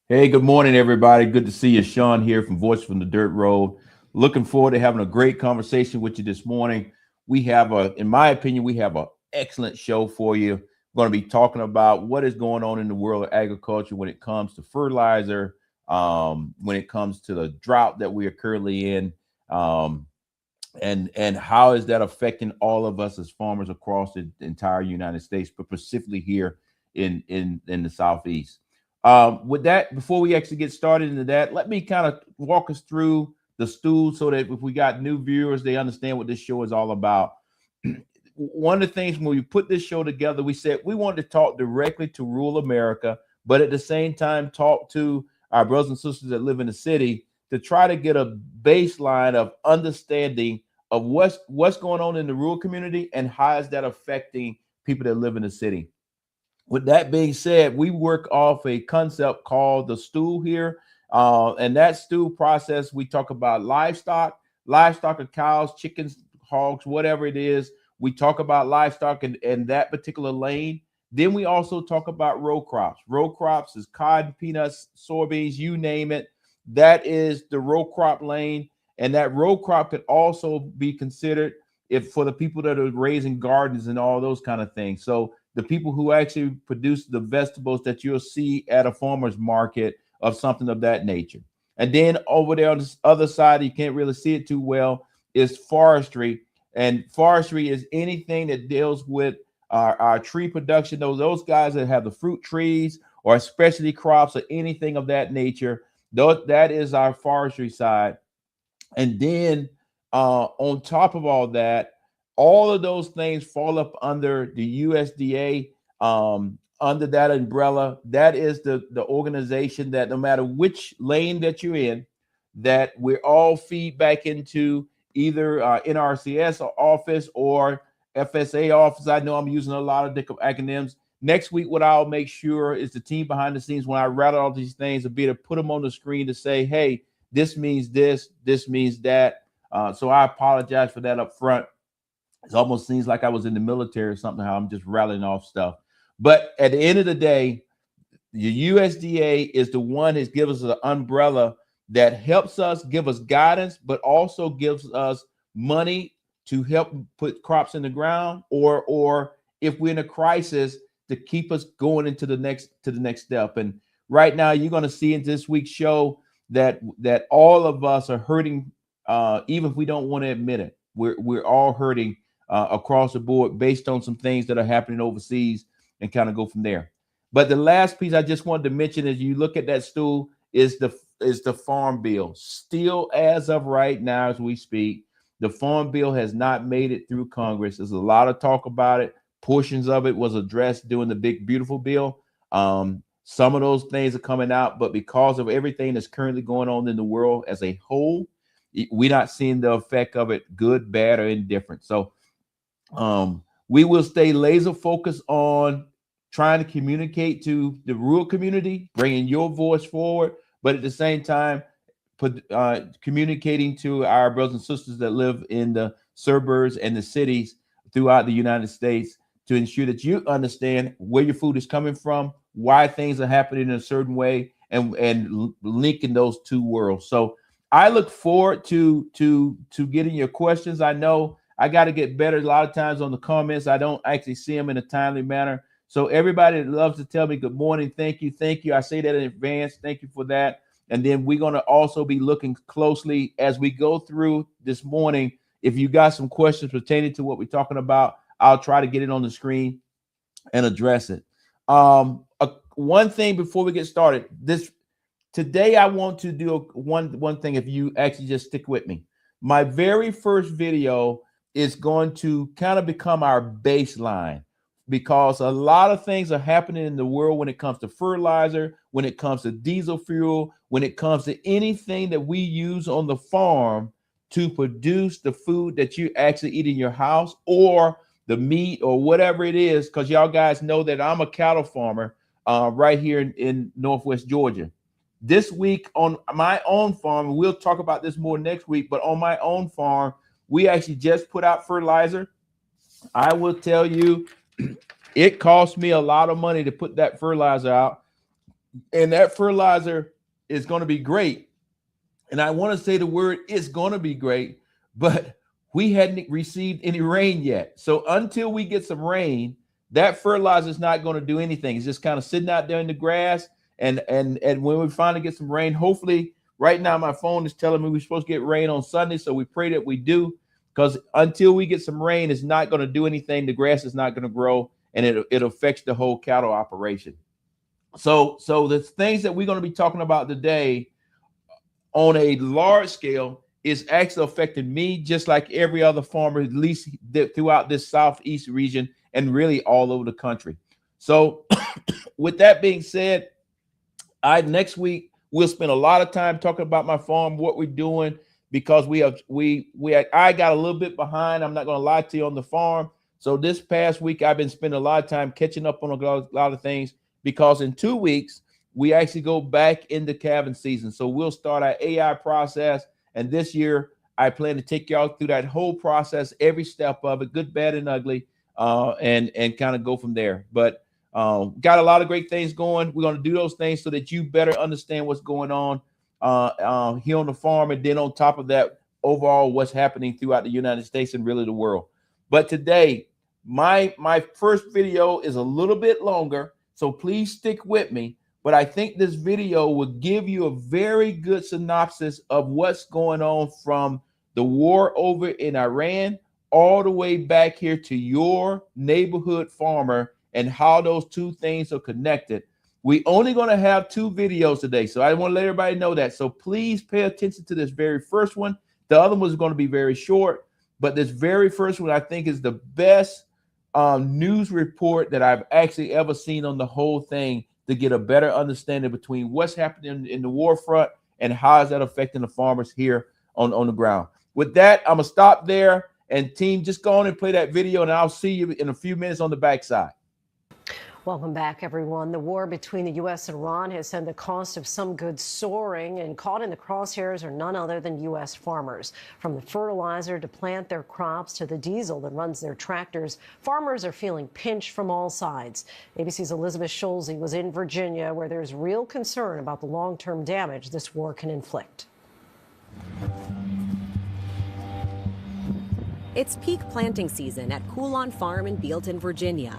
Hey, good morning, everybody. Good to see you. Sean here from Voice from the Dirt Road. Looking forward to having a great conversation with you this morning. We have in my opinion, we have an excellent show for you. We're going to be talking about what is going on in the world of agriculture when it comes to fertilizer, when it comes to the drought that we are currently in, um, and how is that affecting all of us as farmers across the entire United States, but specifically here in the Southeast. With that, before we actually get started into that, let me kind of walk us through the stool so that if we got new viewers, they understand what this show is all about. One of the things when we put this show together, we said we wanted to talk directly to rural America, but at the same time, talk to our brothers and sisters that live in the city to try to get a baseline of understanding of what's going on in the rural community and how is that affecting people that live in the city. With that being said, we work off a concept called the stool here. And that stool process, we talk about livestock of cows, chickens, hogs, whatever it is. We talk about livestock in that particular lane. Then we also talk about row crops. Row crops is cotton, peanuts, soybeans, you name it. That is the row crop lane. And that row crop could also be considered if for the people that are raising gardens and all those kind of things. So the people who actually produce the vegetables that you'll see at a farmer's market of something of that nature. And then over there on this other side, you can't really see it too well, is forestry. And forestry is anything that deals with our tree production. Those guys that have the fruit trees or specialty crops or anything of that nature. That is our forestry side. And then on top of all of those things fall up under the USDA, under that umbrella. That is the organization that no matter which lane that you're in, that we're all feed back into either NRCS office or FSA office. I know I'm using a lot of different acronyms. Next week, what I'll make sure is the team behind the scenes, when I rattle all these things, will be to put them on the screen to say, hey, this means this means that. So I apologize for that up front. It almost seems like I was in the military or something, how I'm just rattling off stuff. But at the end of the day, the USDA is the one that gives us an umbrella that helps us, give us guidance, but also gives us money to help put crops in the ground, or if we're in a crisis, to keep us going into the next step. And right now, you're going to see in this week's show that all of us are hurting, even if we don't want to admit it. We're all hurting across the board based on some things that are happening overseas, and kind of go from there. But the last piece I just wanted to mention as you look at that stool is the farm bill. Still, as of right now, as we speak, the farm bill has not made it through Congress. There's a lot of talk about it. Portions of it was addressed during the big beautiful bill. Some of those things are coming out, but because of everything that's currently going on in the world as a whole, we're not seeing the effect of it, good, bad, or indifferent. So we will stay laser focused on trying to communicate to the rural community, bringing your voice forward, but at the same time, communicating to our brothers and sisters that live in the suburbs and the cities throughout the United States to ensure that you understand where your food is coming from, why things are happening in a certain way, and linking those two worlds. So I look forward to getting your questions. I know I got to get better a lot of times on the comments. I don't actually see them in a timely manner. So everybody that loves to tell me good morning, thank you. I say that in advance. Thank you for that. And then we're going to also be looking closely as we go through this morning. If you got some questions pertaining to what we're talking about, I'll try to get it on the screen and address it. One thing before we get started, today I want to do one thing. If you actually just stick with me, my very first video is going to kind of become our baseline, because a lot of things are happening in the world when it comes to fertilizer, when it comes to diesel fuel, when it comes to anything that we use on the farm to produce the food that you actually eat in your house, or the meat, or whatever it is. Because y'all guys know that I'm a cattle farmer right here in Northwest Georgia. This week on my own farm, we'll talk about this more next week, but on my own farm, we actually just put out fertilizer. I will tell you, it cost me a lot of money to put that fertilizer out. and that fertilizer is going to be great. And I want to say the word is going to be great, but we hadn't received any rain yet. So until we get some rain, that fertilizer is not going to do anything. It's just kind of sitting out there in the grass. And when we finally get some rain, hopefully, right now my phone is telling me we're supposed to get rain on Sunday. So we pray that we do, because until we get some rain, it's not going to do anything. The grass is not going to grow, and it affects the whole cattle operation. So the things that we're going to be talking about today on a large scale is actually affecting me just like every other farmer, at least throughout this Southeast region and really all over the country. So with that being said, next week we'll spend a lot of time talking about my farm, what we're doing, because I got a little bit behind. I'm not going to lie to you on the farm. So this past week I've been spending a lot of time catching up on a lot of things, because in 2 weeks we actually go back into calving season. So we'll start our AI process. And this year, I plan to take y'all through that whole process, every step of it, good, bad, and ugly, and kind of go from there. But got a lot of great things going. We're going to do those things so that you better understand what's going on here on the farm. And then on top of that, overall, what's happening throughout the United States and really the world. But today, my first video is a little bit longer, so please stick with me. But I think this video will give you a very good synopsis of what's going on from the war over in Iran all the way back here to your neighborhood farmer and how those two things are connected. We only going to have 2 videos today, so I want to let everybody know that. So please pay attention to this very first one. The other one is going to be very short, but this very first one I think is the best news report that I've actually ever seen on the whole thing, to get a better understanding between what's happening in the war front and how is that affecting the farmers here on the ground. With that, I'm going to stop there. And team, just go on and play that video, and I'll see you in a few minutes on the backside. Welcome back, everyone. The war between the U.S. and Iran has sent the cost of some goods soaring, and caught in the crosshairs are none other than U.S. farmers. From the fertilizer to plant their crops to the diesel that runs their tractors, farmers are feeling pinched from all sides. ABC's Elizabeth Scholze was in Virginia, where there's real concern about the long-term damage this war can inflict. It's peak planting season at Coulon Farm in Bealton, Virginia.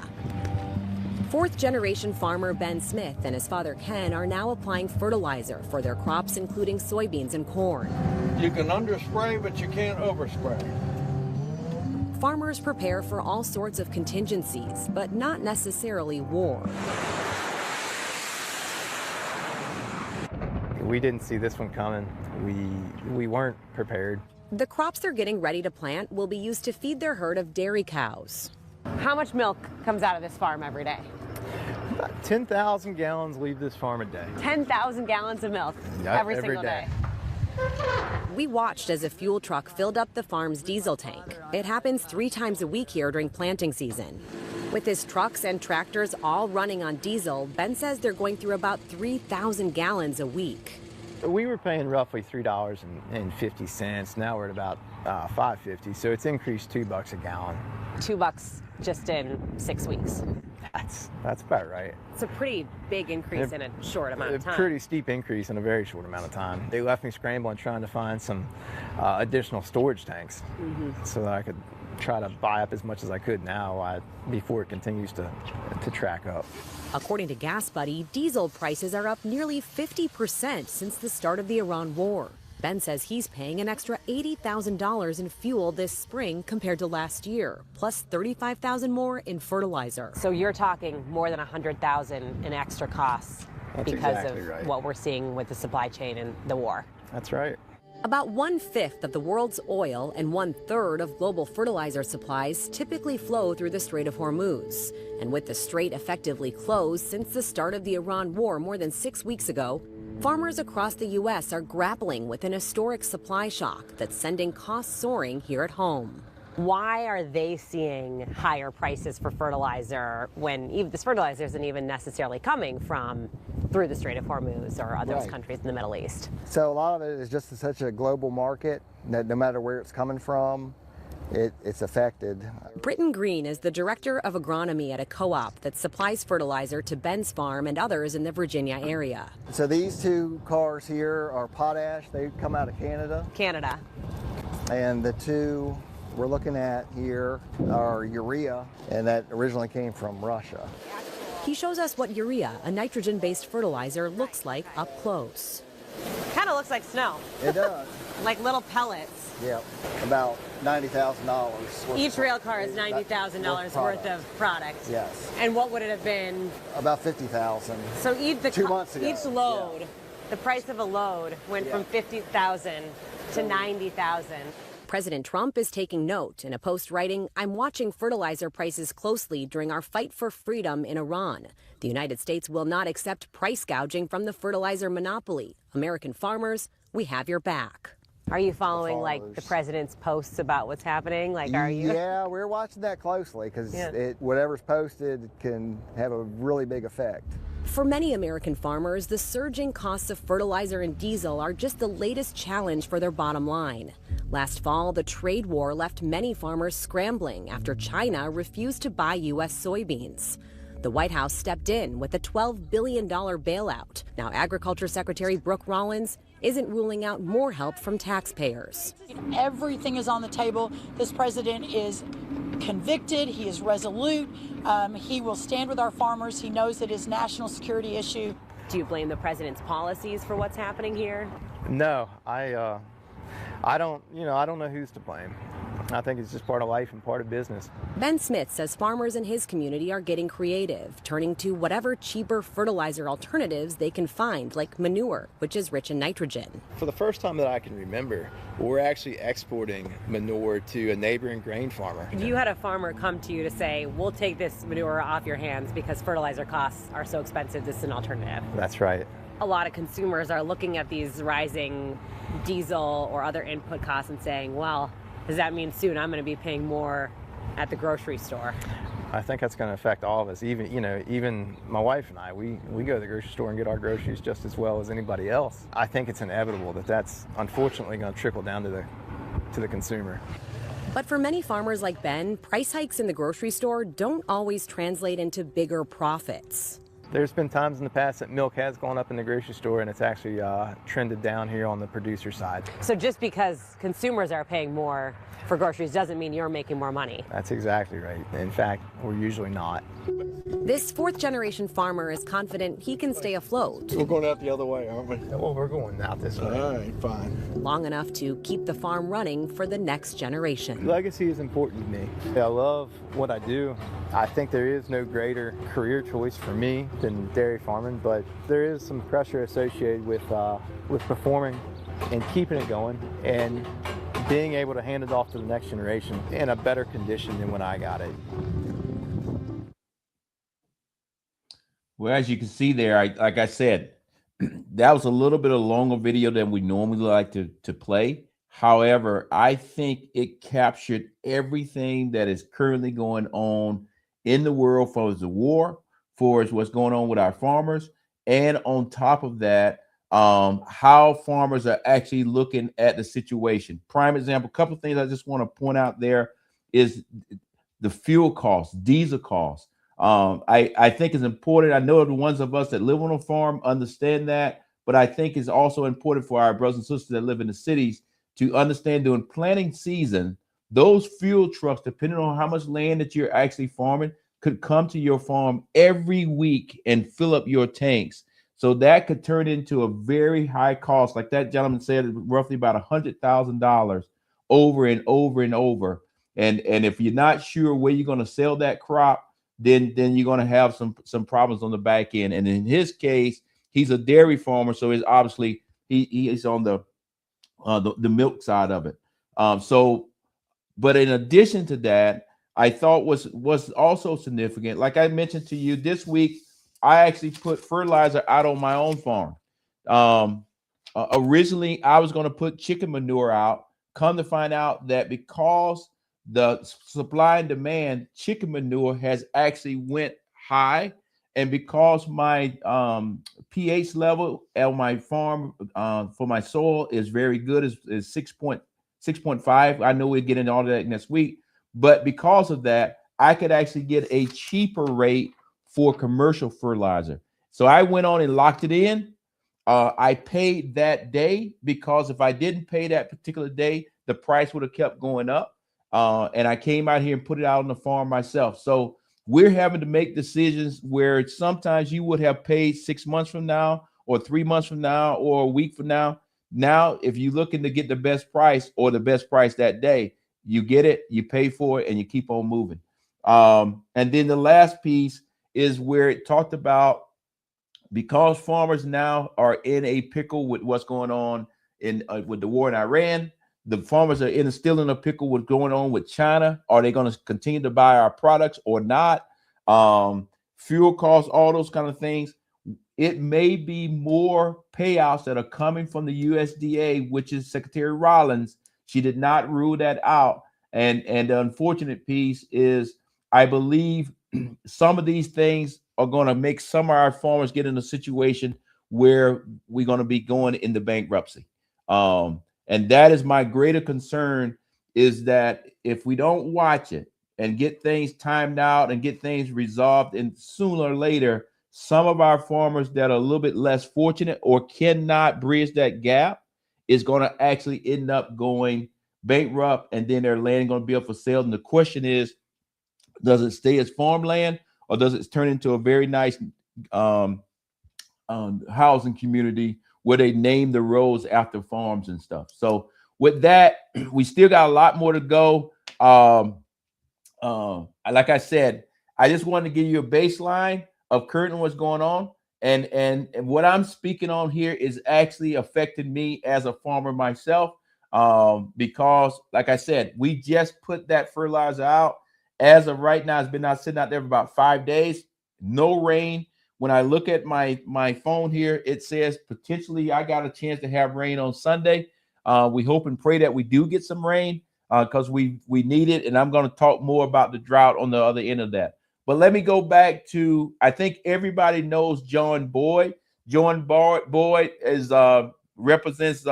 4th-generation farmer Ben Smith and his father Ken are now applying fertilizer for their crops, including soybeans and corn. You can underspray, but you can't overspray. Farmers prepare for all sorts of contingencies, but not necessarily war. We didn't see this one coming. We weren't prepared. The crops they're getting ready to plant will be used to feed their herd of dairy cows. How much milk comes out of this farm every day? About 10,000 gallons leave this farm a day. 10,000 gallons of milk every single day. We watched as a fuel truck filled up the farm's diesel tank. It happens 3 times a week here during planting season. With his trucks and tractors all running on diesel, Ben says they're going through about 3,000 gallons a week. We were paying roughly $3.50. Now we're at about $5.50, so it's increased $2 a gallon. $2 just in 6 weeks. That's about right. It's a pretty big increase in a short amount of time. A pretty steep increase in a very short amount of time. They left me scrambling trying to find some additional storage tanks so that I could try to buy up as much as I could now before it continues to track up. According to Gas Buddy, diesel prices are up nearly 50% since the start of the Iran war. Ben says he's paying an extra $80,000 in fuel this spring compared to last year, plus $35,000 more in fertilizer. So you're talking more than $100,000 in extra costs because of what we're seeing with the supply chain and the war. That's right. About 1/5 of the world's oil and 1/3 of global fertilizer supplies typically flow through the Strait of Hormuz. And with the strait effectively closed since the start of the Iran war more than 6 weeks ago, farmers across the U.S. are grappling with an historic supply shock that's sending costs soaring here at home. Why are they seeing higher prices for fertilizer when this fertilizer isn't even necessarily coming from through the Strait of Hormuz or other countries in the Middle East? So a lot of it is just such a global market that no matter where it's coming from, it's affected. Britton Green is the director of agronomy at a co-op that supplies fertilizer to Ben's farm and others in the Virginia area. So these two cars here are potash. They come out of Canada. Canada. And the two we're looking at here are urea, and that originally came from Russia. He shows us what urea, a nitrogen-based fertilizer, looks like up close. Kind of looks like snow. It does. Like little pellets. Yep, about $90,000. Each rail car is $90,000 worth of product. Yes. And what would it have been? About $50,000. So 2 months ago. Each load, the price of a load went from $50,000 to $90,000. President Trump is taking note in a post writing, "I'm watching fertilizer prices closely during our fight for freedom in Iran. The United States will not accept price gouging from the fertilizer monopoly. American farmers, we have your back." Are you following like the president's posts about what's happening? Like, are you? Yeah, we're watching that closely because Yeah. whatever's posted can have a really big effect. For many American farmers, the surging costs of fertilizer and diesel are just the latest challenge for their bottom line. Last fall, the trade war left many farmers scrambling after China refused to buy U.S. soybeans. The White House stepped in with a $12 billion bailout. Now, Agriculture Secretary Brooke Rollins isn't ruling out more help from taxpayers. Everything is on the table. This president is convicted. He is resolute. He will stand with our farmers. He knows it is a national security issue. Do you blame the president's policies for what's happening here? No, I don't know who's to blame. I think it's just part of life and part of business. Ben Smith says farmers in his community are getting creative, turning to whatever cheaper fertilizer alternatives they can find, like manure, which is rich in nitrogen. For the first time that I can remember, we're actually exporting manure to a neighboring grain farmer. If you had a farmer come to you to say, we'll take this manure off your hands because fertilizer costs are so expensive, this is an alternative. That's right. A lot of consumers are looking at these rising diesel or other input costs and saying, well, does that mean soon I'm going to be paying more at the grocery store? I think that's going to affect all of us. Even my wife and I, we go to the grocery store and get our groceries just as well as anybody else. I think it's inevitable that that's unfortunately going to trickle down to the consumer. But for many farmers like Ben, price hikes in the grocery store don't always translate into bigger profits. There's been times in the past that milk has gone up in the grocery store and it's actually trended down here on the producer side. So just because consumers are paying more for groceries doesn't mean you're making more money. That's exactly right. In fact, we're usually not. This fourth-generation farmer is confident he can stay afloat We're going out the other way, aren't we? Well, we're going out this way. All right, fine. long enough to keep the farm running for the next generation. Legacy is important to me. I love what I do. I think there is no greater career choice for me than dairy farming, but there is some pressure associated with performing and keeping it going and being able to hand it off to the next generation in a better condition than when I got it. Well, as you can see there, like I said, that was a little bit of a longer video than we normally like to play. However, I think it captured everything that is currently going on in the world for the war, for what's going on with our farmers, and on top of that, how farmers are actually looking at the situation. Prime example, a couple of things I just want to point out there is the fuel costs, diesel costs. I think it's important. I know the ones of us that live on a farm understand that, but I think it's also important for our brothers and sisters that live in the cities to understand during planting season, those fuel trucks, depending on how much land that you're actually farming, could come to your farm every week and fill up your tanks. So that could turn into a very high cost. Like that gentleman said, roughly about $100,000 over and over and over. And if you're not sure where you're going to sell that crop, then you're going to have some problems on the back end. And in his case, he's a dairy farmer, so it's obviously he is on the milk side of it. But in addition to that, I thought was also significant. Like I mentioned to you this week, I actually put fertilizer out on my own farm. Originally, I was going to put chicken manure out. Come to find out that because the supply and demand, chicken manure has actually went high. And because my pH level at my farm for my soil is very good, is 6.3 6.5. I know we'll get into all of that next week, but because of that, I could actually get a cheaper rate for commercial fertilizer. So I went on and locked it in. I paid that day because if I didn't pay that particular day, the price would have kept going up. And I came out here and put it out on the farm myself. So we're having to make decisions where sometimes you would have paid 6 months from now or 3 months from now or a week from now. Now, if you're looking to get the best price or the best price that day, you get it, you pay for it, and you keep on moving. And then the last piece is where it talked about, because farmers now are in a pickle with what's going on in with the war in Iran. The farmers are still in a pickle with going on with China. Are they going to continue to buy our products or not? Fuel costs, all those kind of things. It may be more payouts that are coming from the USDA, which is Secretary Rollins. She did not rule that out. And the unfortunate piece is, I believe some of these things are going to make some of our farmers get in a situation where we're going to be going into bankruptcy. And that is my greater concern, is that if we don't watch it and get things timed out and get things resolved, and sooner or later, some of our farmers that are a little bit less fortunate or cannot bridge that gap is going to actually end up going bankrupt, and then their land going to be up for sale. And the question is, does it stay as farmland, or does it turn into a very nice housing community where they name the roads after farms and stuff? So with that, we still got a lot more to go. Like I said, I just wanted to give you a baseline of currently what's going on. And what I'm speaking on here is actually affecting me as a farmer myself, because like I said, we just put that fertilizer out. As of right now, it's been out sitting out there for about 5 days. No rain. When I look at my phone here, it says potentially I got a chance to have rain on Sunday. We hope and pray that we do get some rain, because we need it. And I'm going to talk more about the drought on the other end of that. But let me go back to, I think everybody knows John Boyd. John Boyd is represents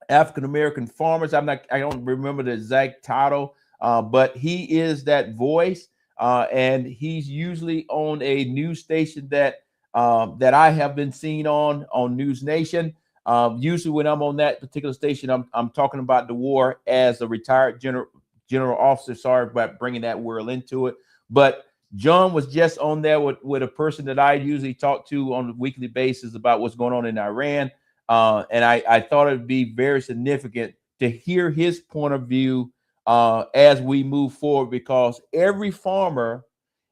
African American farmers. I don't remember the exact title. But he is that voice, and he's usually on a news station that I have been seen on News Nation. Usually when I'm on that particular station, I'm talking about the war as a retired general officer. Sorry about bringing that word into it, but John was just on there with a person that I usually talk to on a weekly basis about what's going on in Iran, and I thought it'd be very significant to hear his point of view as we move forward, because every farmer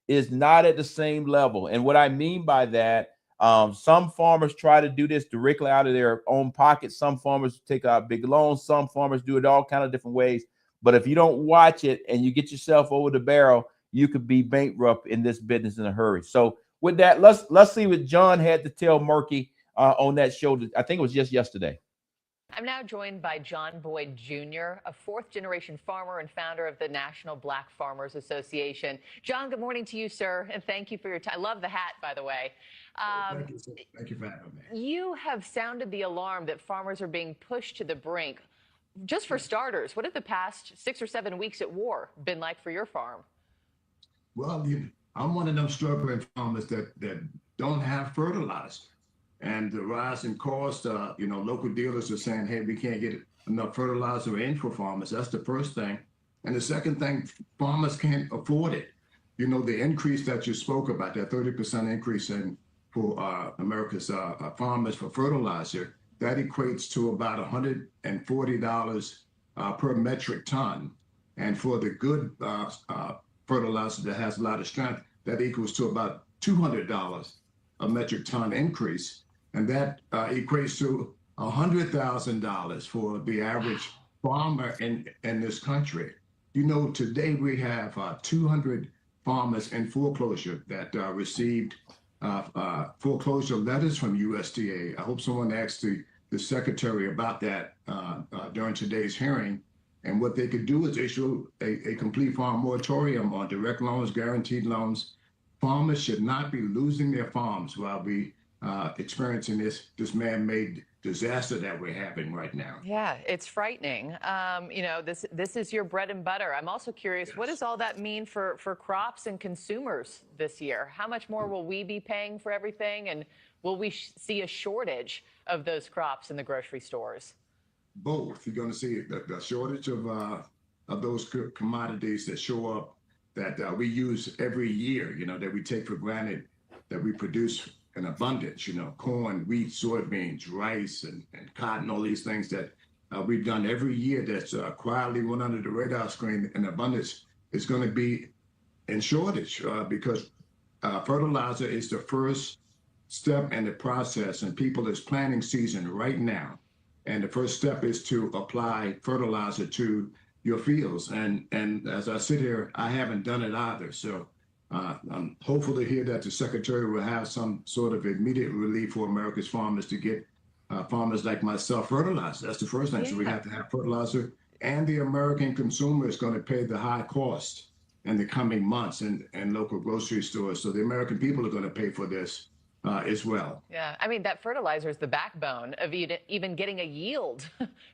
is not at the same level. And what I mean by that, some farmers try to do this directly out of their own pocket. Some farmers take out big loans. Some farmers do it all kind of different ways. But if you don't watch it and you get yourself over the barrel, you could be bankrupt in this business in a hurry. So with that, let's see what John had to tell Murky on that show. I think it was just yesterday. I'm now joined by John Boyd Jr., a fourth-generation farmer and founder of the National Black Farmers Association. John, good morning to you, sir, and thank you for your time. I love the hat, by the way. Thank you, sir. Thank you for having me. You have sounded the alarm that farmers are being pushed to the brink. Just for starters, what have the past 6 or 7 weeks at war been like for your farm? Well, I'm one of them struggling farmers that don't have fertilizer. And the rise in cost, local dealers are saying, hey, we can't get enough fertilizer in for farmers. That's the first thing. And the second thing, farmers can't afford it. You know, the increase that you spoke about, that 30% increase for America's farmers for fertilizer, that equates to about $140 per metric ton. And for the good fertilizer that has a lot of strength, that equals to about $200 a metric ton increase. And that equates to $100,000 for the average farmer in this country. You know, today we have 200 farmers in foreclosure that received foreclosure letters from USDA. I hope someone asked the secretary about that during today's hearing. And what they could do is issue a complete farm moratorium on direct loans, guaranteed loans. Farmers should not be losing their farms while we experiencing this man-made disaster that we're having right now. Yeah, it's frightening. You know, this is your bread and butter. I'm also curious, what does all that mean for crops and consumers this year? How much more will we be paying for everything, and will we see a shortage of those crops in the grocery stores? Both. You're going to see the shortage of those commodities that show up that we use every year, you know, that we take for granted, that we produce in abundance, you know, corn, wheat, soybeans, rice, and cotton, all these things that we've done every year that's quietly went under the radar screen in abundance is going to be in shortage because fertilizer is the first step in the process, and people is planting season right now. And the first step is to apply fertilizer to your fields. And as I sit here, I haven't done it either. So I'm hopeful to hear that the secretary will have some sort of immediate relief for America's farmers to get farmers like myself fertilizer. That's the first thing. Yeah. So we have to have fertilizer, and the American consumer is going to pay the high cost in the coming months in local grocery stores. So the American people are going to pay for this as well. Yeah, I mean, that fertilizer is the backbone of even getting a yield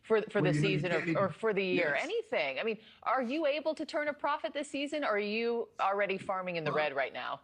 for the season or for the year, yes. Anything. I mean, are you able to turn a profit this season, or are you already farming in the red right now?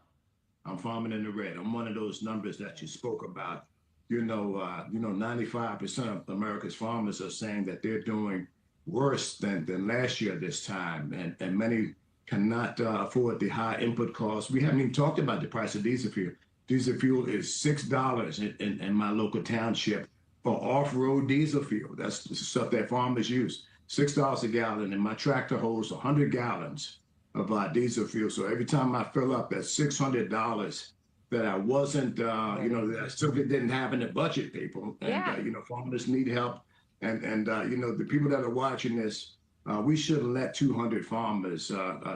I'm farming in the red. I'm one of those numbers that you spoke about. You know, 95% of America's farmers are saying that they're doing worse than last year this time, and many cannot afford the high input costs. We haven't even talked about the price of diesel fuel. Diesel fuel is $6 in my local township for off-road diesel fuel. That's the stuff that farmers use. $6 a gallon, and my tractor holds 100 gallons of diesel fuel. So every time I fill up, that's $600 that I wasn't, that I simply didn't have in the budget, people. And, yeah. Farmers need help. And the people that are watching this, we shouldn't let 200 farmers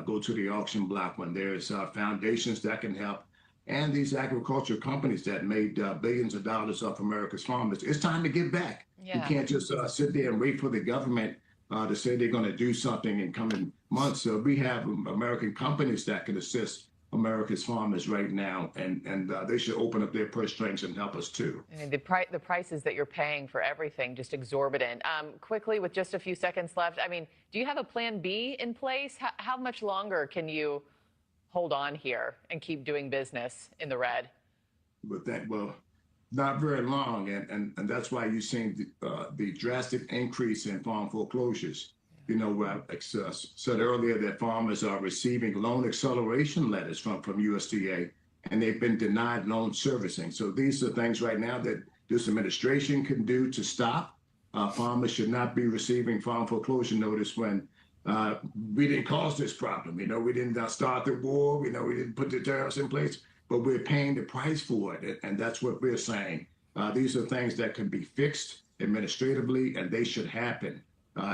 go to the auction block when there's foundations that can help. And these agriculture companies that made billions of dollars off America's farmers. It's time to give back. Yeah. You can't just sit there and wait for the government to say they're going to do something in coming months. So we have American companies that can assist America's farmers right now, and they should open up their purse strings and help us too. I mean, the prices that you're paying for everything, just exorbitant. Quickly, with just a few seconds left, I mean, do you have a plan B in place? How much longer can you hold on here and keep doing business in the red? Well, not very long, and that's why you're seeing the drastic increase in farm foreclosures. You know, I said earlier that farmers are receiving loan acceleration letters from USDA, and they've been denied loan servicing. So these are things right now that this administration can do to stop. Farmers should not be receiving farm foreclosure notice when we didn't cause this problem. You know, we didn't start the war. We didn't put the tariffs in place, but we're paying the price for it. And that's what we're saying. These are things that can be fixed administratively, and they should happen.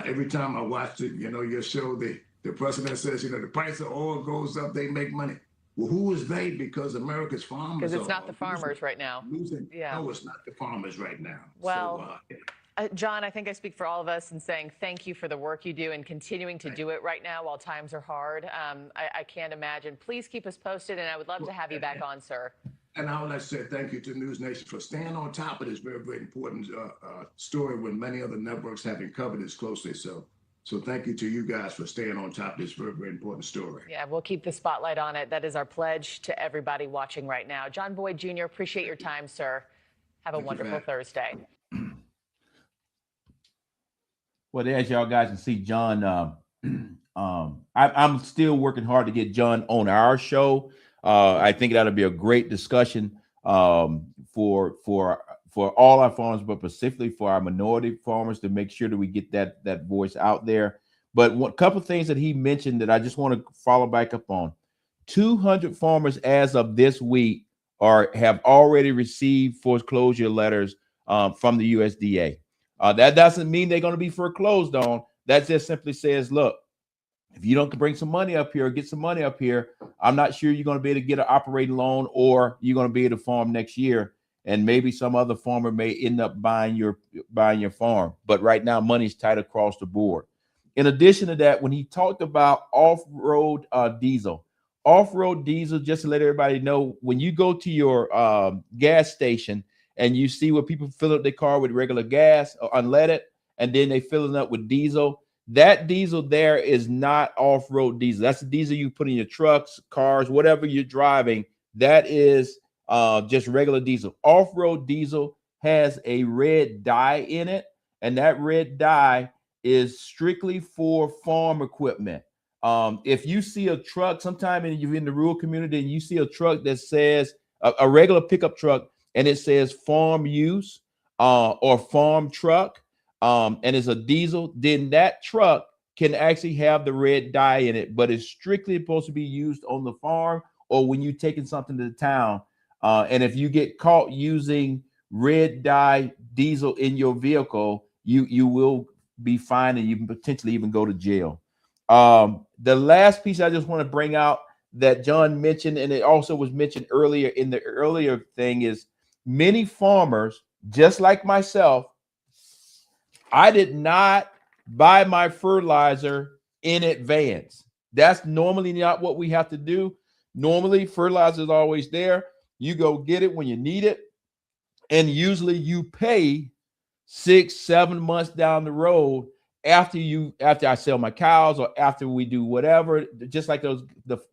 Every time I watch your show, the president says, the price of oil goes up, they make money. Well, who is they? Because America's farmers. Because it's not the farmers right now. Yeah. No, it's not the farmers right now. Well, John, I think I speak for all of us in saying thank you for the work you do and continuing to do it right now while times are hard. I can't imagine. Please keep us posted, and I would love to have you back on, sir. And I would like to say thank you to News Nation for staying on top of this very, very important story when many other networks haven't covered this closely. So thank you to you guys for staying on top of this very, very important story. Yeah, we'll keep the spotlight on it. That is our pledge to everybody watching right now. John Boyd Jr., appreciate your time, sir. Have a wonderful Thursday. Well, as y'all guys can see, John, I'm still working hard to get John on our show. I think that'll be a great discussion for all our farmers, but specifically for our minority farmers, to make sure that we get that voice out there. But a couple of things that he mentioned that I just want to follow back up on. 200 farmers as of this week have already received foreclosure letters from the USDA. That doesn't mean they're going to be foreclosed on. That just simply says, look, if you don't bring some money up here, get some money up here, I'm not sure you're going to be able to get an operating loan, or you're going to be able to farm next year. And maybe some other farmer may end up buying your farm. But right now, money's tight across the board. In addition to that, when he talked about off-road diesel off-road diesel, just to let everybody know, when you go to your gas station and you see where people fill up their car with regular gas or unleaded, and then they fill it up with diesel, that diesel there is not off-road diesel. That's the diesel you put in your trucks, cars, whatever you're driving. That is just regular diesel. Off-road diesel has a red dye in it, and that red dye is strictly for farm equipment. If you see a truck, sometime you're in the rural community and you see a truck that says a regular pickup truck and it says farm use or farm truck, and it's a diesel, then that truck can actually have the red dye in it, but it's strictly supposed to be used on the farm or when you're taking something to the town. And if you get caught using red dye diesel in your vehicle, you will be fined and you can potentially even go to jail. The last piece I just want to bring out that John mentioned, and it also was mentioned earlier in the earlier thing, is many farmers, just like myself, I did not buy my fertilizer in advance. That's normally not what we have to do. Normally, fertilizer is always there. You go get it when you need it. And usually you pay 6-7 months down the road after I sell my cows or after we do whatever, just like the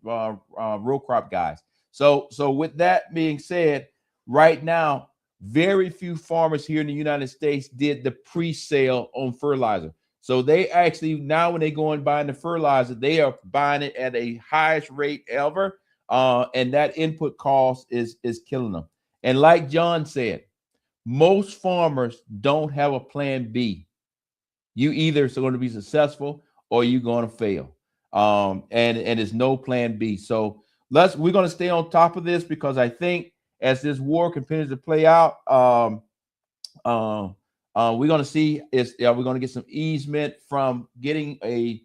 row crop guys. So with that being said, right now, very few farmers here in the United States did the pre-sale on fertilizer. So they actually, now when they go and buying the fertilizer, they are buying it at a highest rate ever. And that input cost is killing them. And like John said, most farmers don't have a plan B. You either are going to be successful or you're going to fail. And there's no plan B. So we're going to stay on top of this, because I think as this war continues to play out, we're going to see we're going to get some easement from getting a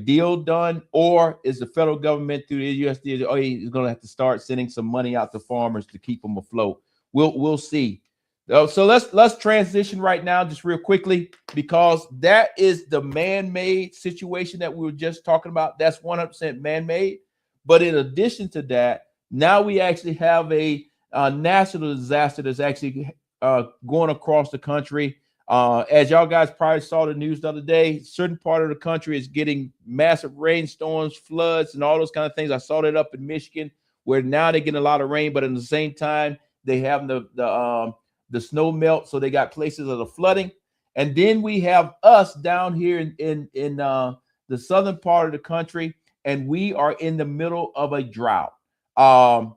deal done, or is the federal government through the USDA is going to have to start sending some money out to farmers to keep them afloat. We'll see. So let's transition right now, just real quickly, because that is the man-made situation that we were just talking about. That's 100% man-made. But in addition to that, now we actually have a national disaster that's actually going across the country. As y'all guys probably saw the news the other day, certain part of the country is getting massive rainstorms, floods, and all those kind of things. I saw that up in Michigan, where now they're getting a lot of rain, but at the same time, they have the snow melt, so they got places of the flooding. And then we have us down here in the southern part of the country, and we are in the middle of a drought. And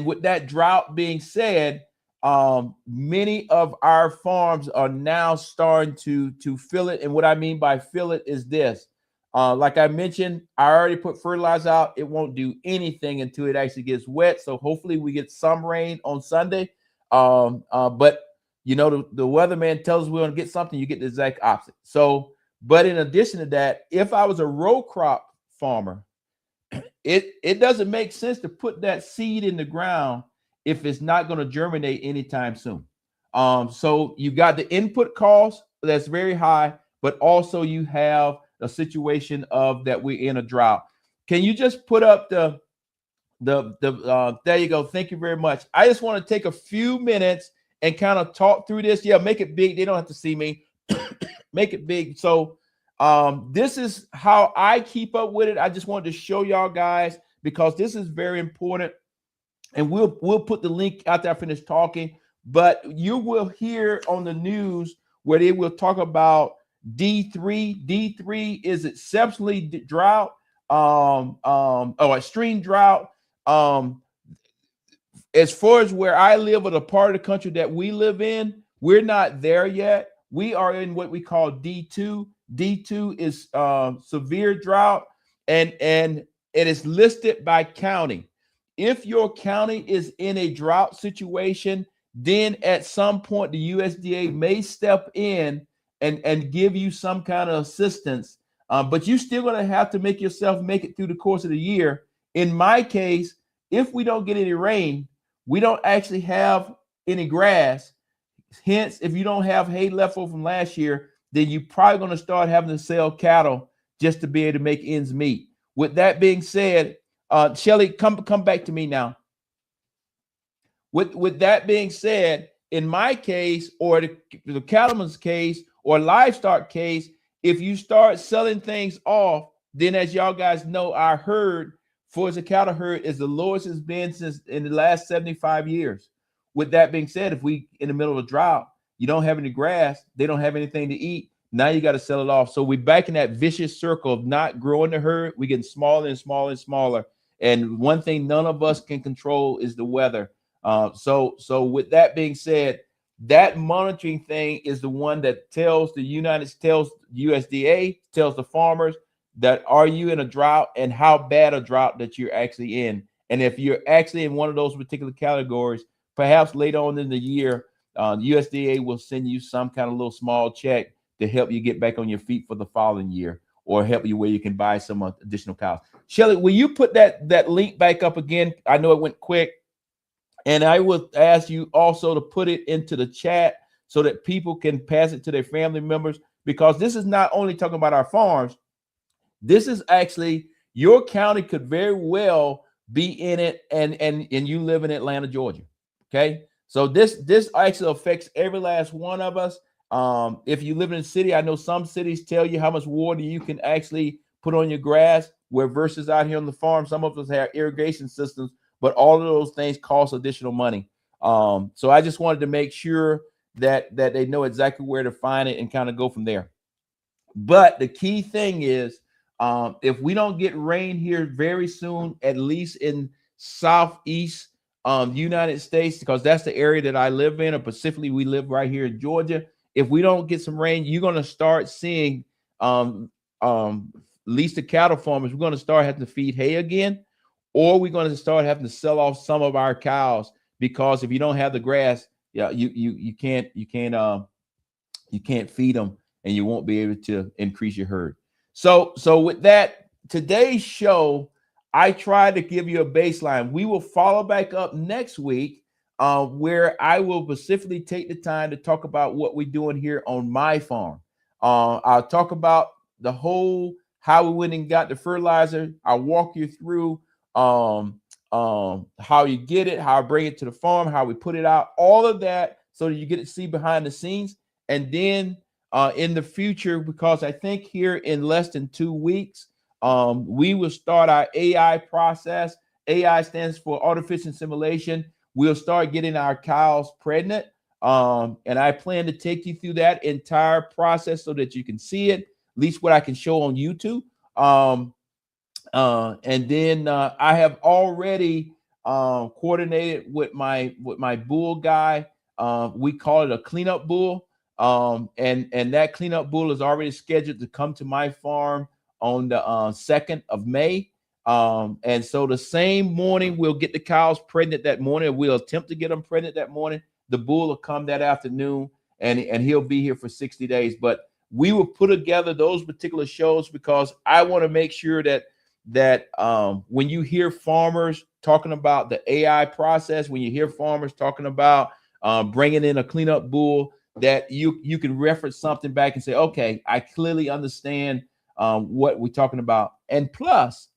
with that drought being said, many of our farms are now starting to fill it. And what I mean by fill it is this. Like I mentioned, I already put fertilizer out. It won't do anything until it actually gets wet. So hopefully we get some rain on Sunday. But you know, the weatherman tells us we're going to get something, you get the exact opposite. So, but in addition to that, if I was a row crop farmer, it doesn't make sense to put that seed in the ground if it's not going to germinate anytime soon. So you got the input cost that's very high, but also you have a situation of that we're in a drought. Can you just put up the there you go. Thank you very much. I just want to take a few minutes and kind of talk through this. Yeah, make it big. They don't have to see me. Make it big. So this is how I keep up with it. I just wanted to show y'all guys, because this is very important. And we'll put the link after I finish talking. But you will hear on the news where they will talk about D3. D3 is exceptionally drought, extreme drought. As far as where I live, or the part of the country that we live in, we're not there yet. We are in what we call D2. D2 is severe drought, and it is listed by county. If your county is in a drought situation, then at some point the USDA may step in and give you some kind of assistance. But you're still going to have to make it through the course of the year. In my case, if we don't get any rain, we don't actually have any grass. Hence, if you don't have hay left over from last year, then you're probably going to start having to sell cattle just to be able to make ends meet. With that being said, Shelly, come back to me now. With that being said, in my case, or the cattleman's case, or livestock case, if you start selling things off, then as y'all guys know, our herd for the cattle herd is the lowest it's been since in the last 75 years. With that being said, if we in the middle of a drought, you don't have any grass, they don't have anything to eat. Now you got to sell it off. So we're back in that vicious circle of not growing the herd. We're getting smaller and smaller and smaller. And one thing none of us can control is the weather. So with that being said, that monitoring thing is the one that tells the USDA, tells the farmers that are you in a drought and how bad a drought that you're actually in. And if you're actually in one of those particular categories, perhaps later on in the year, USDA will send you some kind of little small check to help you get back on your feet for the following year, or help you where you can buy some additional cows. Shelly, will you put that link back up again? I know it went quick. And I would ask you also to put it into the chat so that people can pass it to their family members, because this is not only talking about our farms. This is actually your county could very well be in it, and you live in Atlanta, Georgia. Okay, so this actually affects every last one of us. If you live in a city, I know some cities tell you how much water you can actually put on your grass, where versus out here on the farm, some of us have irrigation systems, but all of those things cost additional money. So I just wanted to make sure that they know exactly where to find it and kind of go from there. But the key thing is, if we don't get rain here very soon, at least in southeast United States, because that's the area that I live in, or specifically we live right here in Georgia. If we don't get some rain, you're going to start seeing, at least the cattle farmers, we're going to start having to feed hay again, or we're going to start having to sell off some of our cows, because if you don't have the grass, yeah, you can't feed them, and you won't be able to increase your herd. So with that, today's show, I tried to give you a baseline. We will follow back up next week, where I will specifically take the time to talk about what we're doing here on my farm. I'll talk about the whole how we went and got the fertilizer. I'll walk you through how you get it, how I bring it to the farm, how we put it out, all of that, so that you get to see behind the scenes. And then in the future, because I think here in less than 2 weeks, we will start our AI process. AI stands for artificial insemination. We'll start getting our cows pregnant. And I plan to take you through that entire process so that you can see it, at least what I can show on YouTube. And then I have already coordinated with my bull guy. We call it a cleanup bull. And that cleanup bull is already scheduled to come to my farm on the 2nd of May. And so the same morning, we'll get the cows pregnant that morning. We'll attempt to get them pregnant that morning. The bull will come that afternoon, and he'll be here for 60 days. But we will put together those particular shows because I want to make sure that when you hear farmers talking about the AI process, when you hear farmers talking about bringing in a cleanup bull, that you can reference something back and say, okay, I clearly understand what we're talking about. And plus,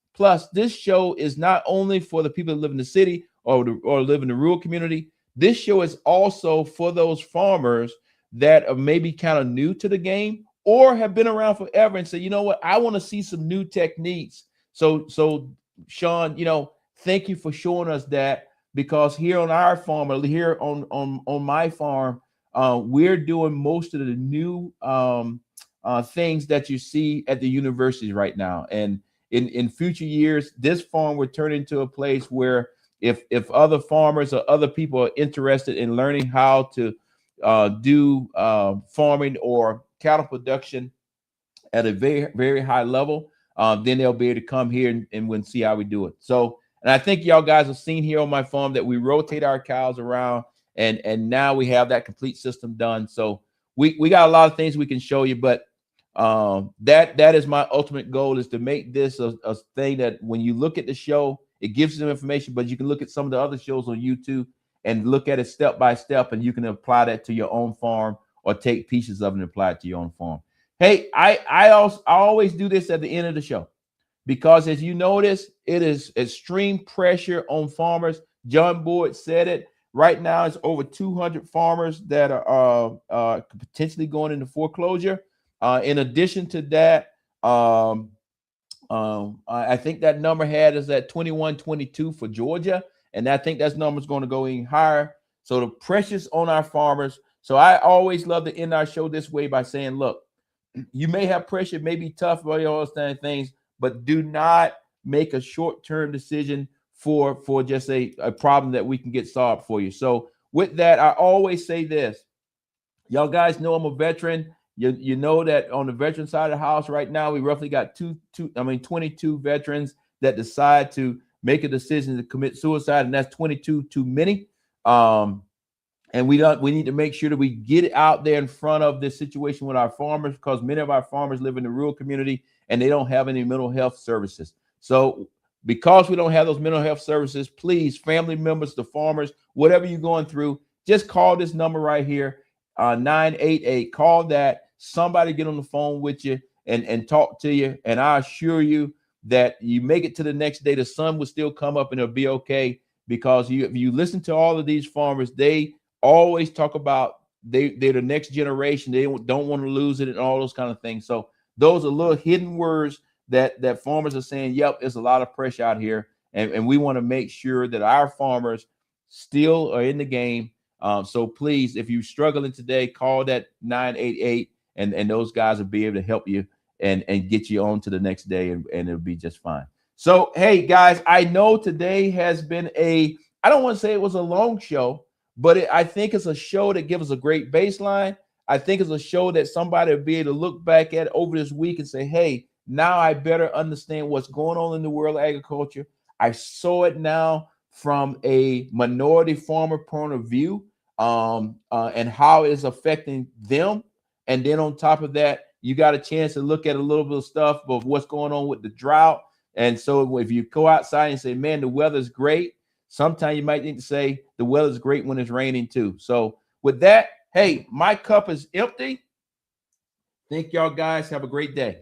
this show is not only for the people that live in the city or live in the rural community. This show is also for those farmers that are maybe kind of new to the game or have been around forever and say, you know what, I want to see some new techniques. So Sean, thank you for showing us that, because here on our farm, or here on my farm, we're doing most of the new things that you see at the universities right now. And in future years, this farm will turn into a place where if other farmers or other people are interested in learning how to do farming or cattle production at a very, very high level, then they'll be able to come here and we'll see how we do it. So, and I think y'all guys have seen here on my farm that we rotate our cows around, and now we have that complete system done. So we got a lot of things we can show you, but that is my ultimate goal, is to make this a thing that when you look at the show, it gives you some information, but you can look at some of the other shows on YouTube and look at it step by step, and you can apply that to your own farm or take pieces of it and apply it to your own farm. Hey, I always do this at the end of the show, because as you notice, it is extreme pressure on farmers. John Boyd said it. Right now, it's over 200 farmers that are potentially going into foreclosure. In addition to that, I think that number is at 2122 for Georgia, and I think that number is going to go even higher. So the pressure's on our farmers. So I always love to end our show this way by saying, look, you may have pressure, it may be tough, all those kind of things, but do not make a short-term decision for just a problem that we can get solved for you. So with that, I always say this. Y'all guys know I'm a veteran. You know that on the veteran side of the house right now, we roughly got 22 veterans that decide to make a decision to commit suicide, and that's 22 too many. And we need to make sure that we get out there in front of this situation with our farmers, because many of our farmers live in the rural community and they don't have any mental health services. So because we don't have those mental health services, please, family members, the farmers, whatever you're going through, just call this number right here, 988. Call that. Somebody get on the phone with you and talk to you. And I assure you that you make it to the next day, the sun will still come up and it'll be okay, because if you listen to all of these farmers, they always talk about they're the next generation. They don't want to lose it and all those kind of things. So those are little hidden words that farmers are saying, yep, there's a lot of pressure out here. And we want to make sure that our farmers still are in the game. So please, if you're struggling today, call that 988 and those guys will be able to help you and get you on to the next day, and it'll be just fine. So, hey, guys, I know today has been I don't want to say it was a long show, but I think it's a show that gives us a great baseline. I think it's a show that somebody will be able to look back at over this week and say, hey, now I better understand what's going on in the world of agriculture. I saw it now from a minority farmer point of view, and how it's affecting them. And then on top of that, you got a chance to look at a little bit of stuff of what's going on with the drought. And so if you go outside and say, man, the weather's great, sometimes you might need to say the weather's great when it's raining too. So with that, hey, my cup is empty. Thank y'all guys. Have a great day.